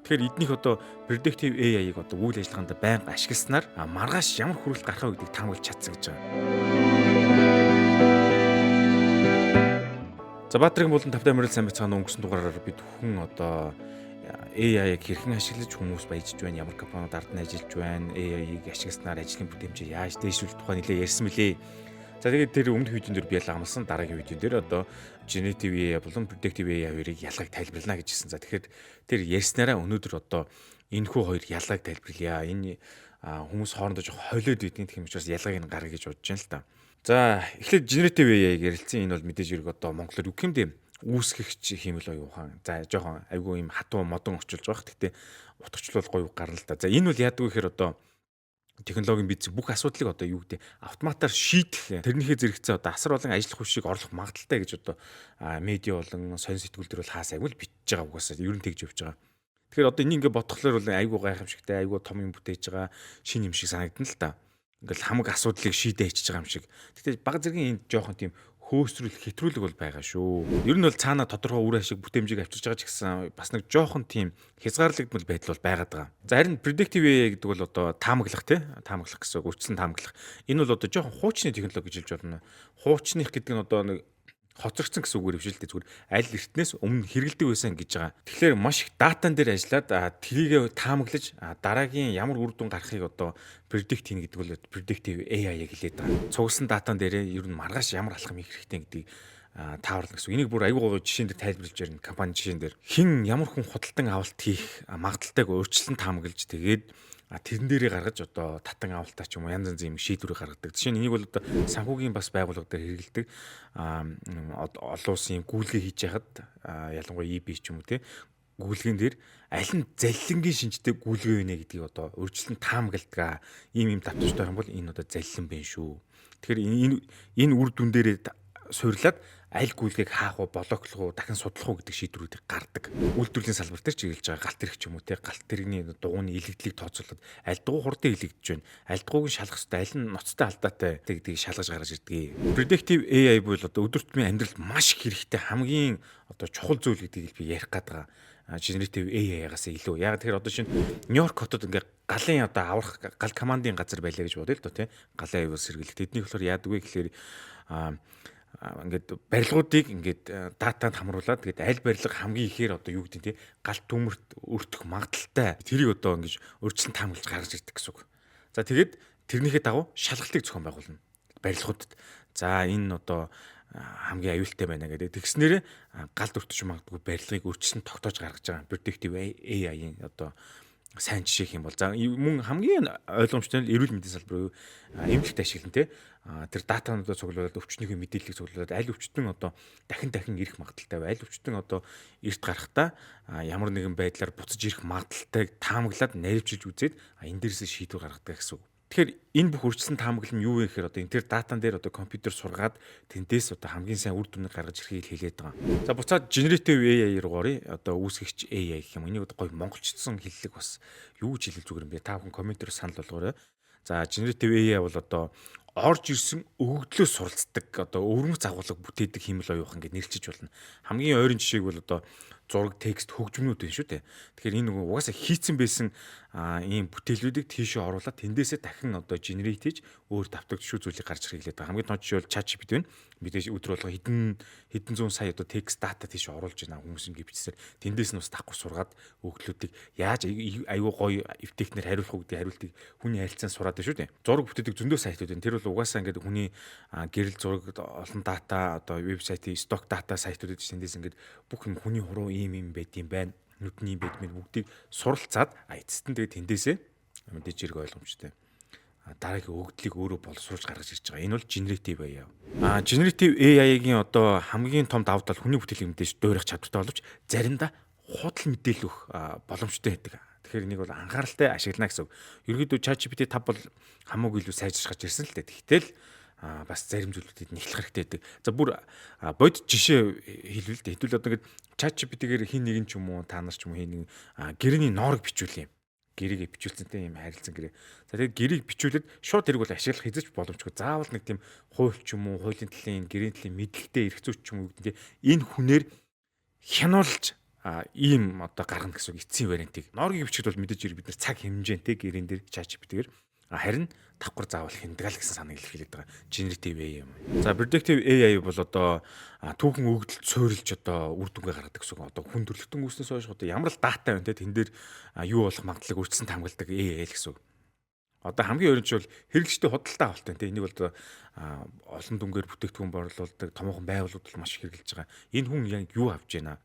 Тэгэхээр эднийх одоо predictive AI-ыг одоо үйл ажиллагаанд байнга ашигласнаар маргааш ямар хүрээлт гарах вэ гэдгийг таамаглаж чадсан гэж байгаа. За Баатрин болон тавтай мөрөл сайн бацгаана өнгөрсөн дугаараар бид хүн одоо AI-г хэрхэн ашиглаж хүмүүс баяжж байна, ямар компаниуд ард нь ажиллаж байна, AI-г ашигласнаар ажлын бүтээмжийг яаж дээшлүүлэх тухай нэлээд ярьсан мөлий. За тэгээд тэр өмнөх видеон дээр би ялгаа амласан дараагийн видеон дээр одоо generative AI болон predictive AI хоёрыг ялгааг тайлбарлана гэж хэлсэн. За тэгэхээр тэр ярьснараа өнөөдөр одоо энэ хүү хоёр ялгааг тайлбарлая. Энэ хүмүүс хоорондоо жоох холиод байдгийн гэх юм учраас ялгааг нь гаргая гэж бодож байна л та. За эхлээд generative AI-г ярилцсан. Энэ бол мэдээж хэрэг одоо монголоор үг юм дээ. Үүсгэгч хиймэл оюун ухаан. За жоохон айгүй юм хатуу модон орчуулж байгаа. Гэхдээ утгачлал гоё гарна л да. За энэ бол яадаг вэ гэхээр одоо технологийн бизнес бүх асуудлыг одоо юу гэдэг автоматар шийдэх тэрнийхээ зэрэгцээ одоо асар олон ажил хүчийг орлох магадaltaй гэж одоо медиа болон сонин сэтгүүлдэр бол хаасайг л бичиж байгаа угаасаа ер нь тэгж явж байгаа. Тэгэхээр одоо энийг ингээ бодхолоор бол айгүй гайхамшигтай айгүй том юм бүтээж байгаа шин юм шиг санагдана л да. Ингээл хамаг асуудлыг шийдээ хийчихэж байгаа юм шиг. Гэхдээ баг зэргийн энд жоохон тийм хөөсрүүлэх, хэтрүүлэг бол байгаа шүү. Ер нь бол цаана тодорхой үр ашиг бүтээмжийг авчирж байгаа ч гэсэн бас нэг жоохон тийм хязгаарлагдмал байдал бол байгаад байгаа. За харин predictive AI гэдэг бол одоо таамаглах таамаглах гэсэн үг, үргэлжлэн таамаглах. Энэ бол одоо жоохон хуучны технологи гэж хэлж болно. Хуучных гэдэг нь одоо нэг хоцрогдсон гэсэн үгээр хвшилтэй зүгээр аль эртнээс өмнө хэрэгэлдэг байсан гэж байгаа. Тэгэхээр маш их датан дээр ажиллаад трийг таамаглаж дараагийн ямар үр дүн гарахыг одоо predict хийнэ гэдэг бол predictive AI-г хэлээд байгаа. Цугсан датан дээрээ ер нь маргааш ямар алхам хийх хэрэгтэй гэдгийг тааварлна гэсэн. Энийг бүр аюул гоо жишээн дээр тайлбарлаж ярина. Компани жишээн дээр хин ямар хүн худалдан авалт хийх магадaltaйг өөрчлөн таамаглаж тэгээд тэрэн дээрээ гаргаж одоо татан авалтаа ч юм уу янз янзын юм шийдвэрийг гаргадаг. Жишээ нь энийг бол одоо санхүүгийн бас байгууллага дээр хэрэгэлдэг олон улсын гүйлгээ хийж яхад ялангуяа EB ч юм уу те гүйлгэн дээр аль нь залилангийн шинжтэй гүйлгээ вэ гэдгийг одоо өөрчлөлт таамагладаг. Ийм давтамжтай юм бол энэ одоо залилан байна шүү. Тэгэхээр энэ үр дүн дээрээ суйрлаад аль гүйлгээг хаах уу, блоклох уу, дахин судлах уу гэдэг шийдвэрүүдийг гаргадаг. Үйлдвэрлэлийн салбар дээр чиглэж байгаа галт тэрэг ч юм уу те галт тэрэгний дугууны илэгдлийг тооцоолоод аль дугуй хурдан илэгдэж байна. Аль дугуйг нь шалгах хэрэгтэй, аль нь ноцтой алдаатай гэдгийг шалгаж гаргаж ирдэг. Predictive AI бол одоо өдөр тутмын амьдралд маш их хэрэгтэй хамгийн одоо чухал зүйл гэдгийг би ярих гээд байгаа. Generative AI-аас илүү. Яг тэгэхээр одоо шинэ Нью-Йорк хотод ингээ галын одоо аврах гал командын газар байлаа гэж бодъё л доо тий. Галын аюул сэргийлэх. Тэднийх болохоор яадаг вэ гэхээр ингээд барилгуудыг ингээд датанд хамруулад тэгээд аль барилга хамгийн ихээр одоо юу гэдэг нь тий галт төмөрт өртөх магадaltaй тэрийг одоо ингэж өөрчлөн таамаглаж гаргаж ирдэг гэсэн үг. За тэгээд тэрнийхээ дагуу шалгалтыг зохион байгуулна барилгуудад. За энэ одоо хамгийн аюултай байна гэдэг. Тэгснээр галт өртөж магадгүй барилгыг өөрчлөн тогтоож гаргаж байгаа predictive AI-ийн одоо сайн жишээ юм бол за мөн хамгийн ойлгомжтой нь эрүүл мэндийн салбар юу эмнэлэгт ашиглана те тэр датануудаа цуглуулад өвчтөнийхөө мэдээллийг цуглуулад аль өвчтөн одоо дахин ирэх магадaltaй бай аль өвчтөн одоо эрт гарахтаа ямар нэгэн байдлаар буцаж ирэх магадaltaйг таамаглаад наривчилж үзээд энэ дээрээс шийдвэр гаргадаг гэсэн үг. Тэгэхээр энэ бүх үржилсэн таамаглал нь юу вэ гэхээр одоо энэ тэр датан дээр одоо компьютер сургаад тэндээс одоо хамгийн сайн үр дүныг гаргаж ирэхийг хэлээд байгаа. За буцаад generative AI руу оръё. Одоо үүсгэгч AI гэх юм. Энийг одоо гоё монголчдсан хэллэг бас юу гэж хэлэл зүгээр юм бэ? Та бүхэн комментээр санал болгоорой. За generative AI бол одоо орж ирсэн өгөгдлөөс суралцдаг одоо өвөрмөц агуулга бүтээдэг хиймэл оюухан гэж нэрлэж болно. Хамгийн ойрын жишээг бол одоо зураг, текст, хөгжмөнүүд байна шүү дээ. Тэгэхээр энэ угаасаа хийцэн байсан ийм бүтээлүүдийг тийшээ оруулаад тэндээсээ дахин одоо генерейт хийж өөр давтагдшгүй зүйлийг гарч ирэх хэлээд байгаа. Хамгийн тод жишээ бол ChatGPT байна. Мэдээж өдөр болго хэдэн зуун сая одоо текст дата тийшээ оруулж байна хүмүүс ингэ бичсээр тэндээс нь бас давхар сургаад өгөгдлүүдийг яаж аюу гоё эвтехнэр хариулах уу гэдэг хариултыг хүний харилцаанд сураад байна шүү дээ. Зураг бүтээдэг зөндөө сайтууд байна. Тэр бол угаасаа ингээд хүний гэрэл зураг олон дата одоо вебсайтын сток дата сайтууд гэж тэндээс ингээд бүх юм хүний хуруу ийм байд юм байна. Нүдний бэд мэд бүгдийг суралцаад эцэст нь тэгээд тэндээсээ мэдээж хэрэг ойлгомжтой дараагийн өгөгдлийг өөрөө боловсруулж гаргаж ирж байгаа. Энэ бол generative AI. Generative AI-гийн одоо хамгийн том давуу тал хүний бүтээлийг мэдээж дуурайх чадвартай боловч заримдаа худал мэдээлэл өгөх боломжтой байдаг. Тэгэхээр энийг бол анхааралтай ашиглана гэсэн үг. Ерөнхийдөө ChatGPT 5 бол хамаагүй илүү сайжрах гэж ирсэн л дээ. Тэгтэл бас зарим зүйлүүдэд нэхлэх хэрэгтэй байдаг. За бүр бод жишээ хэлвэл дээ. Хэдүүл одоо ингээд ChatGPT-гээр хин нэгэн ч юм уу та нар ч юм уу хин нэг гэрээний ноорог бичүүл юм. Гэрээгээ бичүүлсэнтэй юм харилцан гэрээ. За тэгээд гэрийг бичүүлээд шууд тэрийг бол ашиглах хэзээ ч боломжгүй. Заавал нэг тийм хууль ч юм уу, хуулийн төлөв гэрээний төлөв мэдлэгтэй эрх зүйч ч юм уу гэдэг энэ хүнээр хянуулж ийм одоо гаргана гэсэн эцсийн вариантыг. Норгийн бичгэд бол мэдээж бид нар цаг хэмжээтэй гэрэн дээр ChatGPT-гээр харин давхар заавал хэмдэг л гэсэн санааг илэрхийлээд байгаа. Generative AI юм. За predictive AI бол одоо түүхэн өгдөл цөөрөлж одоо үр дүнгээ гаргадаг гэсэн үг. Одоо хүн төрөлхтөн үүснээс хойш одоо ямар л дата байна те тэн дээр юу болох магадлалыг үрдсэн хамгаалдаг AI л гэсэн үг. Одоо хамгийн өрнөж бол хэрэгжтэй худалдаа авалт байна. Энийг бол олон дүнгээр бүтээгдэхүүн борлуулдаг томоохон байгууллагууд бол маш их хэрэгжилж байгаа. Энэ хүн яг юу авч яана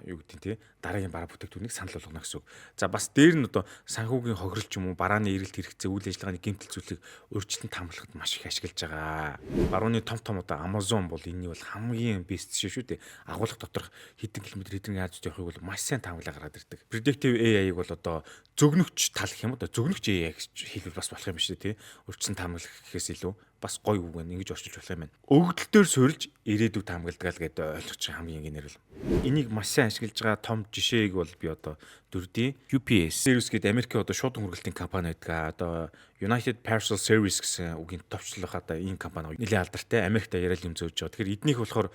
юу гэдэг нь те дараагийн бараа бүтээгдэхүүнийг санал болгоно гэсэн үг. За бас дээр нь одоо санхүүгийн хохирол ч юм уу барааны эрэлт хэрэгцээ үйл ажиллагааны гэмтэл зүйлийг урьдчилан хамгаалахад маш их ашиглаж байгаа. Барууны том одоо Amazon бол энэний бол хамгийн бест шүү дээ. Агуулга доторх хэдэн километр хэдэн язд явахыг бол маш сайн таамаглаа гараад ирдэг. Predictive AI-г бол одоо зөгнөгч тал гэх юм одоо зөгнөгч AI гэж хэлбэл бас болох юм биш үү те. Урьдчилан таамаглах гэхээс илүү бас гоё үг байна. Ингэж орчуулж болох юм байна. Өгөгдөл дээр суурилж ирээдүйг таамагладаг л гэдэг ойлгож байгаа хамгийн энгийнээр л. Энийг маш сайн ашиглаж байгаа том жишээг бол би одоо дөрдийн UPS Service гэдэг Америкийн одоо шуудан хүргэлтийн компани байдаг. Одоо United Parcel Service гэсэн үгийн товчлох одоо энэ компани нэлээд алдартай Америкт яриад юм зөөж байгаа. Тэгэхээр эднийх болохоор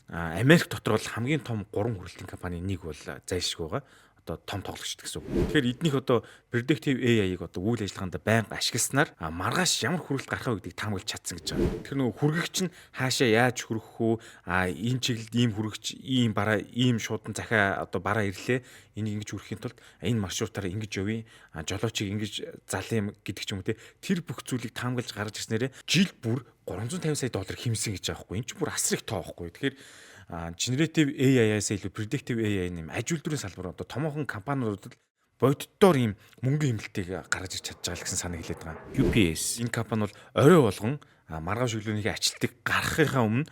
Америк дотор бол хамгийн том 3 хүргэлтийн компани нэг бол зайлшгүй байгаа. Одоо том тоглогчд гэсэн үг. Тэгэхээр эднийх одоо predictive AI-г одоо үйл ажиллагаанд байнга ашигласнаар маргааш ямар хүрээлт гарах вэ гэдгийг таамаглаж чадсан гэж байгаа. Тэгэхээр нөгөө хүргэгч нь хаашаа яаж хүрэх үү? Энэ чиглэлд ийм хүргэгч, ийм бараа, ийм шуудан захиа одоо бараа ирлээ. Энийг ингэж хүрхэхийн тулд энэ маршрутаар ингэж явъя. Жолоочийг ингэж залъя гэдэг ч юм уу те. Тэр бүх зүйлийг таамаглаж гаргаж ирснээр жил бүр $350 сая хэмсэн гэж байгаа байхгүй. Энэ ч бүр асар их тоо байхгүй. Тэгэхээр generative AI-аас илүү predictive AI нэм аж үйлдвэрийн салбар одоо томоохон компаниудад боддоор ийм мөнгөний хэмнэлтийг гаргаж ирч чадж байгаа гэсэн санааг хэлээд байгаа. UPS энэ компани бол орой болгон маргааш өглөөний ажилтныг гаргахынхаа өмнө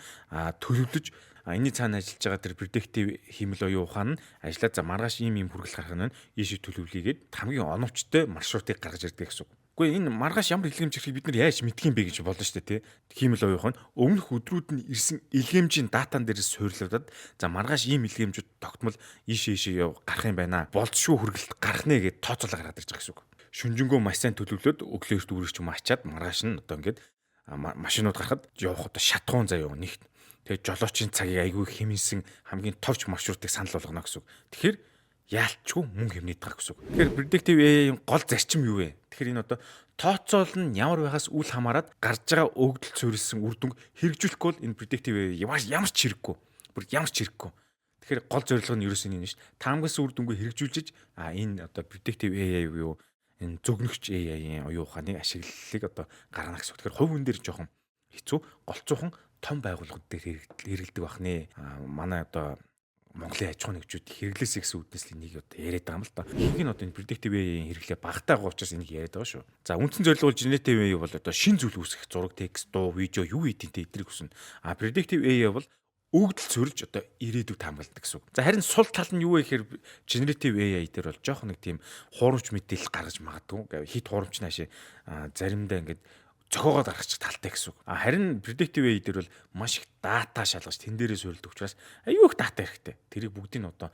төлөвлөж энэний цаана ажиллаж байгаа тэр predictive хиймэл оюун ухаан нь ажиллаад за маргааш ийм хүргэл гарах нь ийшээ төлөвлөгээд хамгийн оновчтой маршрутыг гаргаж ирдэг гэсэн үг. Гэхдээ энэ маргааш ямар илгээмж ирэхийг бид нар яаж мэдх юм бэ гэж болно шүү дээ тий. Хиймэл оюухан өмнөх өдрүүд нь ирсэн илгээмжийн датан дээрээс суйрлагдаад за маргааш ийм илгээмжүүд тогтмол ийшээ гарах юм байна. Болцшгүй хүргэлт гарах нэ гэд тооцоолоо гаргаад ирж байгаа гэсэн үг. Шүнжэнгөө маш сайн төлөвлөөд өглөө эрт үргэлж юм ачаад маргааш нь одоо ингээд машинууд гарахад явах одоо шатгуун заяа нэгт. Тэгээд жолоочийн цагийг айгүй хэмнсэн хамгийн товч маршрутыг санал болгоно гэсэн үг. Тэгэхээр яалтчгүй мөнгө хэмнээд байгаа гэсэн үг. Тэгэхээр predictive AI-ийн гол зарчим юу вэ? Тэгэхээр энэ одоо тооцоол нь ямар байхаас үл хамааран гарч байгаа өгдөл суурилсан үр дүнг хэрэгжүүлэхгүй бол энэ predictive AI ямар ч хэрэггүй. Бүр ямар ч хэрэггүй. Тэгэхээр гол зорилго нь ерөөсөө энэ шүү дээ. Таамагласан үр дүнгээ хэрэгжүүлж энэ одоо predictive AI юу энэ зөгнөгч AI-ийн оюун ухааныг ашиглалыг одоо гаргана гэсэн. Тэгэхээр хувь хүн дээр жоохон хэцүү, голцоохон том байгууллагууд дээр хэрэгэлдэг байх нэ. Манай одоо Монголын аж ахуйн нэгжүүд хэрэглээсэй гэсэн үднэс л энийг одоо яриад байгаа юм л да. Ихэнх нь одоо энэ predictive AI-ийн хэрэглээ багтаа байгаа учраас энийг яриад байгаа шүү. За үндсэн зорилго бол generative AI бол одоо шин зүйл үүсгэх зураг, текст, дуу, видео юу хийдэнтэй эдрийг хүснэ. Predictive AI бол өгдөл цөрж одоо ирээдүйг таамагладаг гэсэн үг. За харин сул тал нь юу вэ гэхээр generative AI дээр бол жоох нэг тийм хуурамч мэдээлэл гаргаж магадгүй. Хит хуурамч наашаа заримдаа ингээд зохиогоод гаргачих талтай гэсэн үг. Харин predictive AI дээр бол маш их дата шалгаж тэн дээрээ суурилдаг учраас аюу их дата хэрэгтэй. Тэрийг бүгдийг нь одоо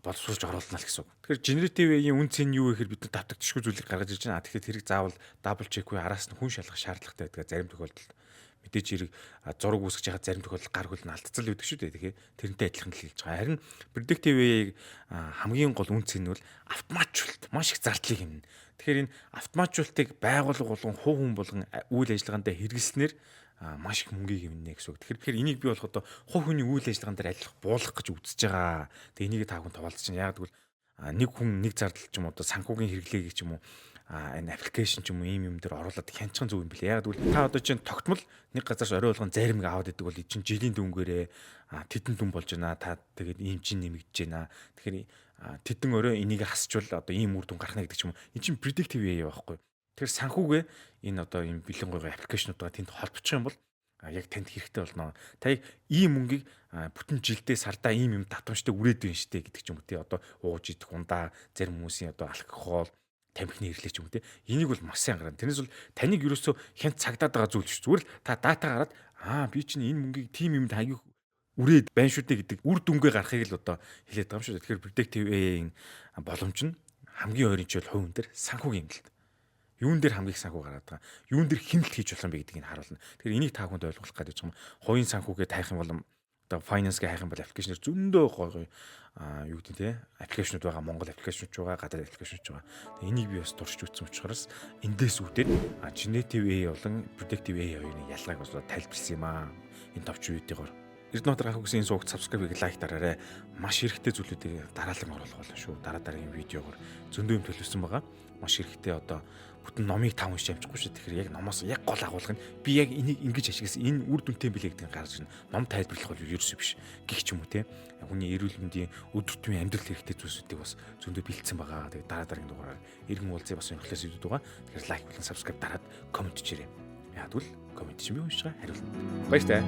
боловсруулж оруулна л гэсэн үг. Тэгэхээр generative AI-ийн үн цэн нь юу вэ гэхээр бид давтагдчихгүй зүйлийг гаргаж ирж байна. Тэгэхээр тэрийг заавал double check-гүй араас нь хүн шалгах шаардлагатай байдаг. Зарим тохиолдолд мэдээж хэрэг зураг үүсгэж яхад зарим тохиолдолд гар хөл нь алдцал байдаг шүү дээ. Тэгэхээр тэрнтэй адилхан л хэлж байгаа. Харин predictive AI-г хамгийн гол үн цэн нь бол автоматжуулалт маш их зардлыг хэмнэ. Тэгэхээр энэ автоматжуулалтыг байгууллага болгон хувь хүн болгон үйл ажиллагаанд хэрэглэснээр маш их мөнгөийг хэмнэ гэсэн үг. Тэгэхээр энийг би болох одоо хувь хүний үйл ажиллагаан дээр ажиллах буулгах гэж үзэж байгаа. Тэгээ энийг та хүн товаалж чинь яг тэгвэл нэг хүн нэг зардал ч юм уу одоо санхүүгийн хэрэглээг ч юм уу энэ аппликейшн ч юм уу ийм дээр оруулаад хянчхан зөв юм бэлээ. Яг тэгвэл та одоо чинь тогтмол нэг газраас орой болгон зарим аваад идэг бол чинь жилийн дүнгээрээ тэдэн дүн болж байна. Та тэгээд ийм чинь нэмэгдэж байна. Тэгэхээр тэдэн орой энийг хасчвал одоо ийм үр дүн гарна гэдэг ч юм уу. Энэ чинь predictive AI байхгүй. Тэгэхээр санхүүгээ энэ одоо ийм бэлэн гоё аппликейшнуудаа тэнд холбочих юм бол яг танд хэрэгтэй болно. Та яг ийм мөнгийг бүтэн жилдээ сардаа ийм юм татамжтай үрээд байна штэ гэдэг ч юм уу тий. Одоо ууж идэх ундаа зарим хүмүүсийн одоо алкогол тамхины хэрэглээ ч юм те. Энийг бол маш сайн гаргана. Тэрнээс бол таныг ерөөсөө хянт цагдаад байгаа зүйл шүү. Зүгээр л та дата гараад би чинь энэ мөнгийг тим юмд хаяг үрээд байна шүү дээ гэдэг үр дүнгээ гарахыг л одоо хэлээд байгаа юм шүү. Тэгэхээр predictive AI-ийн боломж нь хамгийн ойрынчил хувь хүн дээр санхүүгийн хэмнэлт. Юун дээр хамгийн их санхүү гараад байгаа. Юун дээр хэмнэлт хийж болох юм бэ гэдгийг харуулна. Тэгэхээр энийг та хүнд ойлгуулах гэдэг юм. Хувийн санхүүгээ таах юм бол Одоо finance-гээ хайх юм бол аппликейшнэр зөндөө гоё юу гэдэг те аппликейшнуд байгаа, Монгол аппликейшнуд байгаа, гадаад аппликейшнуд байгаа. Тэгээ энийг би бас туршиж үзсэн учраас эндээс үүдээд generative AI болон predictive AI хоёрын ялгааг бас тайлбарласан юм аа. Энэ товч үеийнхээ Эрдэнэт хагсын суугт subscribe-ийг лайк дараарай. Маш хэрэгтэй зүйлүүдийг дараалан оруулах болно шүү. Дараагийн видеогоор зөндөө юм төлөвлөсөн байгаа. Маш хэрэгтэй одоо бүтэн номыг 5 уншиж амжихгүй шүү. Тэгэхээр яг номоос яг гол агуулга нь би яг энийг ингэж ашигласан энэ үр дүнтэй билээ гэдгийг гаргаж ирнэ. Ном тайлбарлах бол ерөөсөө биш. Гэх ч юм уу те. Хүний эрүүл мэндийн өдөр тутмын амьдрал хэрэгтэй зүйлсүүдийг бас зөндөө бэлдсэн байгаа. Тэгээ дараагийн дугаараар иргэн уулзъя бас өнөхлөөс видео байгаа. Тэгэхээр лайк болон subscribe дараад комент хийрээ. Яагтвэл комент чинь би уншиж байгаа хариулна. Баяртай.